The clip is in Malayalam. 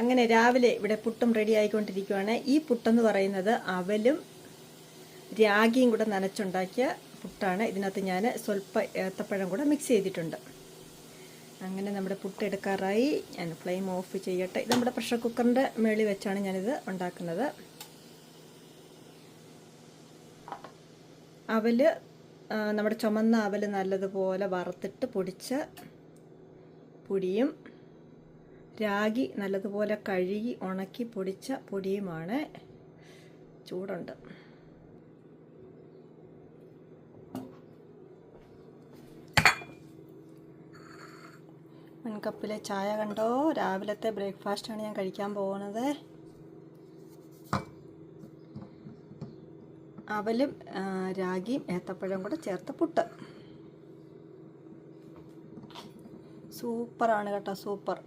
അങ്ങനെ രാവിലെ ഇവിടെ പുട്ടും റെഡി ആയിക്കൊണ്ടിരിക്കുകയാണ്. ഈ പുട്ടെന്ന് പറയുന്നത് അവലും രാഗിയും കൂടെ നനച്ചുണ്ടാക്കിയ പുട്ടാണ്. ഇതിനകത്ത് ഞാൻ സ്വല്പം ഏത്തപ്പഴം കൂടെ മിക്സ് ചെയ്തിട്ടുണ്ട്. അങ്ങനെ നമ്മുടെ പുട്ട് എടുക്കാറായി. ഞാൻ ഫ്ലെയിം ഓഫ് ചെയ്യട്ടെ. ഇത് നമ്മുടെ പ്രഷർ കുക്കറിൻ്റെ മേളിൽ വെച്ചാണ് ഞാനിത് ഉണ്ടാക്കുന്നത്. അവല് നമ്മുടെ ചുമന്ന അവല് നല്ലതുപോലെ വറുത്തിട്ട് പൊടിച്ച പൊടിയും രാഗി നല്ലതുപോലെ കഴുകി ഉണക്കി പൊടിച്ച പൊടിയുമാണ്. ചൂടുണ്ട്. കപ്പിലെ ചായ കണ്ടോ? രാവിലത്തെ ബ്രേക്ക്ഫാസ്റ്റാണ് ഞാൻ കഴിക്കാൻ പോകുന്നത്. അവലും രാഗിയും ഏത്തപ്പഴം കൂടെ ചേർത്ത് പുട്ട്. സൂപ്പറാണ് കേട്ടോ, സൂപ്പർ.